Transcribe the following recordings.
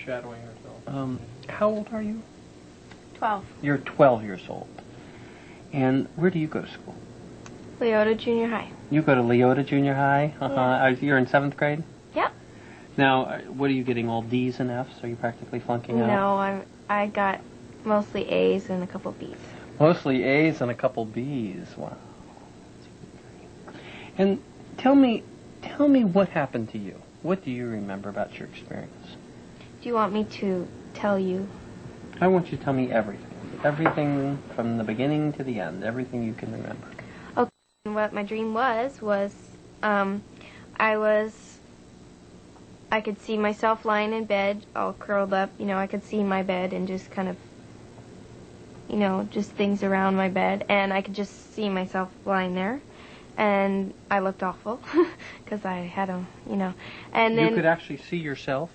foreshadowing herself. How old are you? 12. You're 12 years old. And where do you go to school? Leota Junior High. You go to Leota Junior High? Yeah. You're in 7th grade? Yep. Now, what are you getting, all D's and F's? Are you practically flunking out? No, I got mostly A's and a couple B's. Mostly A's and a couple B's. Wow. And tell me what happened to you. What do you remember about your experience? Do you want me to tell you? I want you to tell me everything. Everything from the beginning to the end. Everything you can remember. Okay. What my dream was I could see myself lying in bed, all curled up. You know, I could see my bed and just kind of, you know, just things around my bed. And I could just see myself lying there. And I looked awful because I had a, you know. And then you could actually see yourself?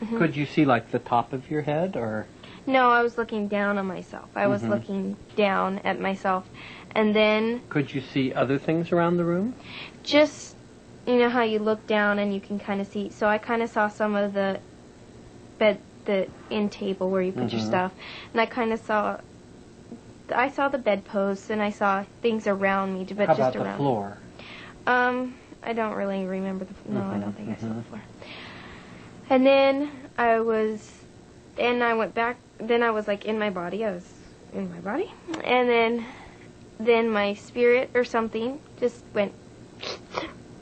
Mm-hmm. Could you see, like, the top of your head, or? No, I was looking down on myself. I was looking down at myself. And then... Could you see other things around the room? Just, you know how you look down and you can kind of see. So I kind of saw some of the bed, the end table where you put your stuff. And I kind of saw... I saw the bedposts and I saw things around me, but how just about around. The floor? I don't really remember the... No, I don't think I saw the floor. And then I went back. Then I was like in my body. I was in my body. And then my spirit or something just went,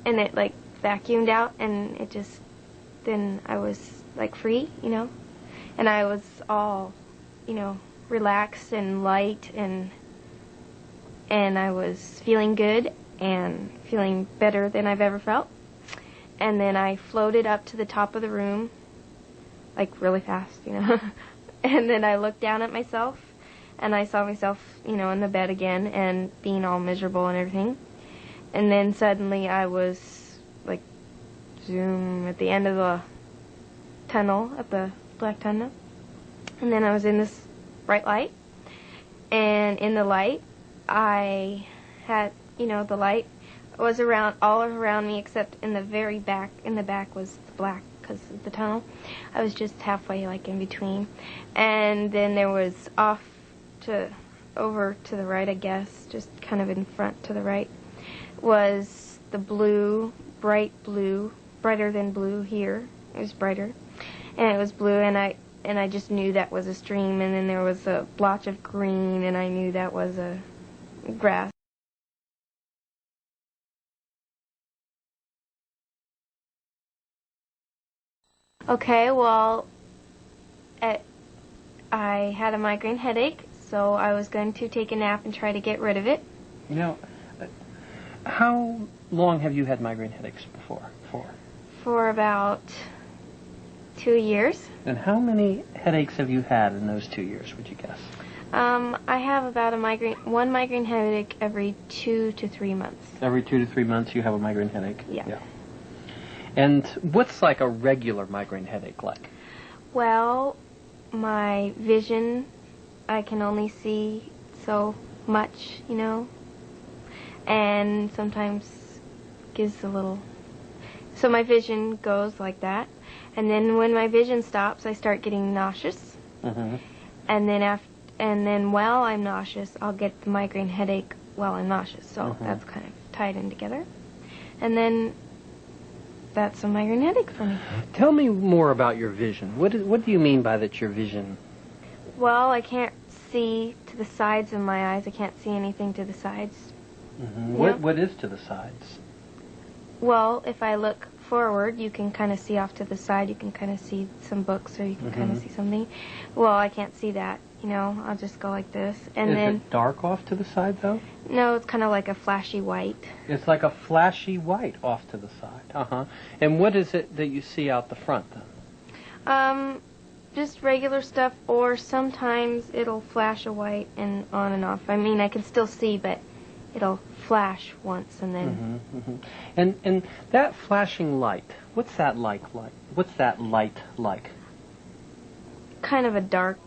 and it like vacuumed out, and it just, then I was like free, you know, and I was all, you know, relaxed and light, and I was feeling good and feeling better than I've ever felt. And then I floated up to the top of the room, like really fast, you know. And then I looked down at myself, and I saw myself, you know, in the bed again, and being all miserable and everything. And then suddenly I was, like, zoom, at the end of the tunnel, at the black tunnel. And then I was in this bright light. And in the light, I had, you know, the light was around, all around me, except in the very back. In the back was black because of the tunnel. I was just halfway, like, in between. And then there was over to the right, I guess, just kind of in front to the right, was the blue, bright blue, brighter than blue here. It was brighter. And it was blue, and I just knew that was a stream. And then there was a blotch of green, and I knew that was a grass. Okay, well, I had a migraine headache, so I was going to take a nap and try to get rid of it. Now, how long have you had migraine headaches before? For about 2 years. And how many headaches have you had in those 2 years, would you guess? I have about one migraine headache every 2 to 3 months. Every 2 to 3 months you have a migraine headache? Yeah. And what's like a regular migraine headache like? Well, my vision, I can only see so much, you know, and sometimes gives a little, so my vision goes like that, and then when my vision stops, I start getting nauseous, and then while I'm nauseous, I'll get the migraine headache while I'm nauseous, so that's kind of tied in together, and then that's a migraine headache for me. Tell me more about your vision. What do you mean by that, your vision? Well, I can't see to the sides of my eyes. I can't see anything to the sides. What is to the sides? Well, if I look forward, you can kind of see off to the side. You can kind of see some books, or you can kind of see something. Well, I can't see that. You know, I'll just go like this, and then. Is it dark off to the side, though? No, it's kind of like a flashy white. It's like a flashy white off to the side. And what is it that you see out the front, then? Just regular stuff, or sometimes it'll flash a white and on and off. I mean, I can still see, but it'll flash once and then. And that flashing light, what's that like? What's that light like? Kind of a dark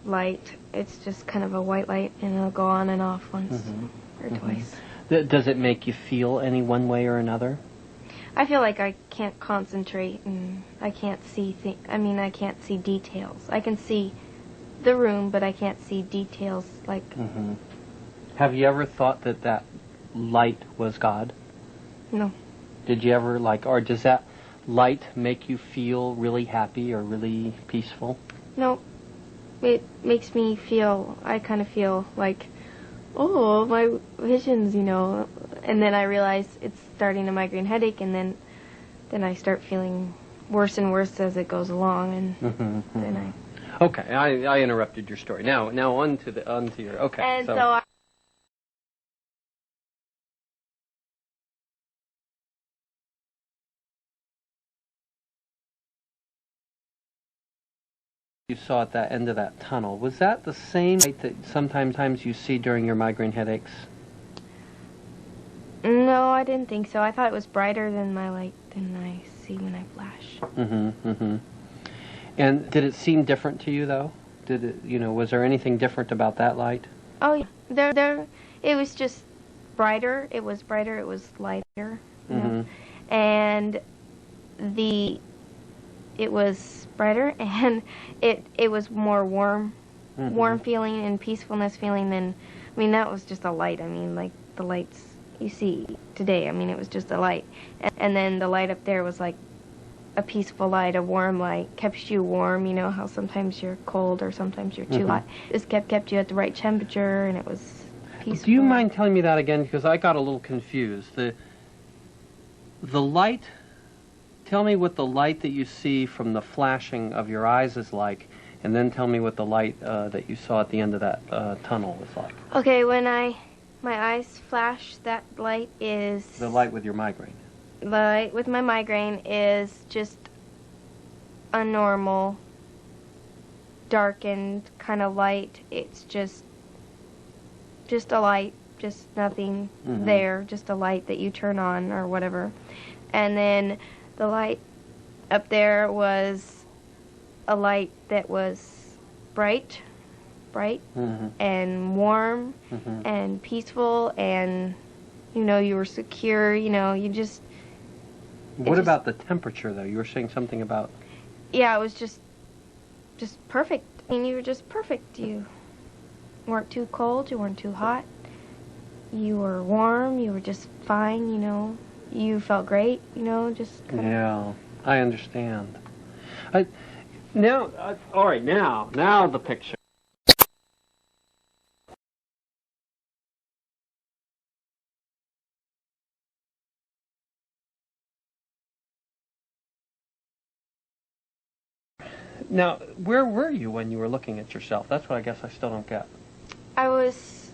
light. It's just kind of a white light, and it'll go on and off once or twice. Does it make you feel any one way or another? I feel like I can't concentrate and I can't see I can't see details. I can see the room, but I can't see details like... Mm-hmm. Have you ever thought that that light was God? No. Did you ever, or does that light make you feel really happy or really peaceful? No. It makes me feel, I kind of feel like, oh, my visions, and then I realize it's starting a migraine headache, and then I start feeling worse and worse as it goes along, and then I... Okay, I interrupted your story. Now on to your... Okay. And so you saw at that end of that tunnel, was that the same light that sometimes you see during your migraine headaches? No, I didn't think so. I thought it was brighter than my light than I see when I flash. And did it seem different to you, though? Did it, was there anything different about that light? Oh, yeah. There, it was just brighter. It was brighter. It was lighter. And it was brighter, and it was more warm feeling and peacefulness feeling than, that was just a light. Like the lights you see today. It was just a light. And then the light up there was like a peaceful light, a warm light, kept you warm. How sometimes you're cold or sometimes you're too hot. It kept you at the right temperature, and it was peaceful. Do you mind telling me that again? Because I got a little confused. The light... Tell me what the light that you see from the flashing of your eyes is like, and then tell me what the light that you saw at the end of that tunnel was like. Okay, when my eyes flash, that light is... The light with your migraine. The light with my migraine is just a normal, darkened kind of light. It's just a light, just nothing there, just a light that you turn on or whatever. And then... the light up there was a light that was bright, and warm, and peaceful, and, you were secure, you just... What about the temperature, though? You were saying something about... Yeah, it was just perfect. You were just perfect. You weren't too cold, you weren't too hot. You were warm, you were just fine, You felt great, just kind of... Yeah, I understand. All right, now the picture. Now, where were you when you were looking at yourself? That's what I guess I still don't get. I was...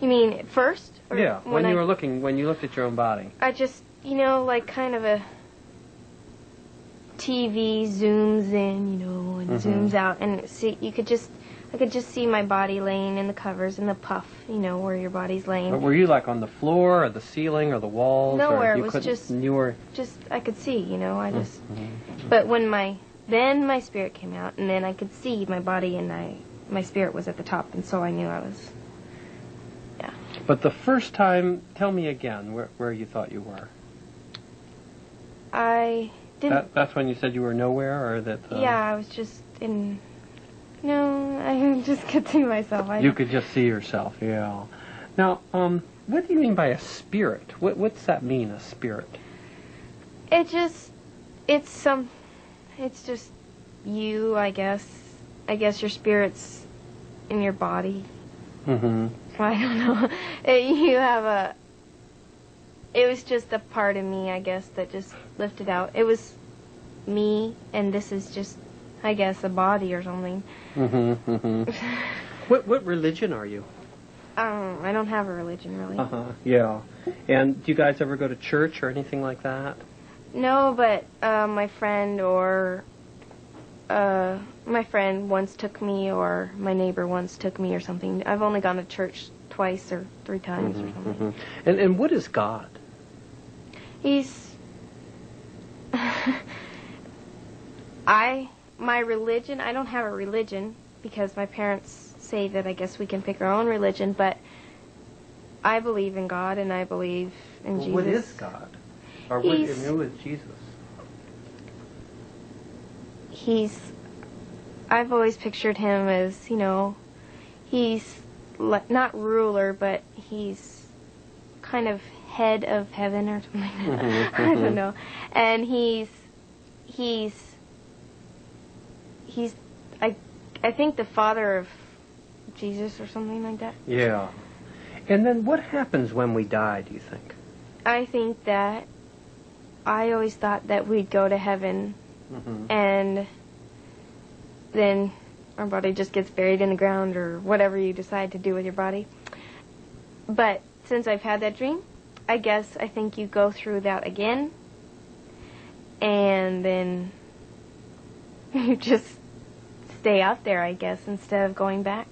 You mean at first? Or yeah, when you looked at your own body. I just, like kind of a TV zooms in, and zooms out, and I could just see my body laying in the covers in the puff, where your body's laying. But were you like on the floor or the ceiling or the walls? Nowhere. It was just I could see, I just. But when my spirit came out, and then I could see my body, and my spirit was at the top, and so I knew I was. Yeah. But the first time, tell me again where you thought you were. I didn't... That's when you said you were nowhere, or that... Yeah, I was just in... No, I just could see myself. You could just see yourself, yeah. Now, what do you mean by a spirit? What's that mean, a spirit? It's just you, I guess. I guess your spirit's in your body. I don't know. It was just a part of me, I guess, that just lifted out. It was me, and this is just, I guess, a body or something. What religion are you? I don't have a religion, really. Yeah. And do you guys ever go to church or anything like that? No, but my friend once took me, or my neighbor once took me or something. I've only gone to church twice or 3 times or something. And what is God? He's... my religion, I don't have a religion because my parents say that I guess we can pick our own religion, but I believe in God and I believe in Jesus. What is God? Or who is Jesus? I've always pictured him as, he's not ruler, but he's kind of head of heaven or something like that. I don't know. And I think the father of Jesus or something like that. Yeah. And then what happens when we die, do you think? I think that I always thought that we'd go to heaven and then our body just gets buried in the ground or whatever you decide to do with your body. But since I've had that dream, I think you go through that again and then you just stay out there, I guess, instead of going back.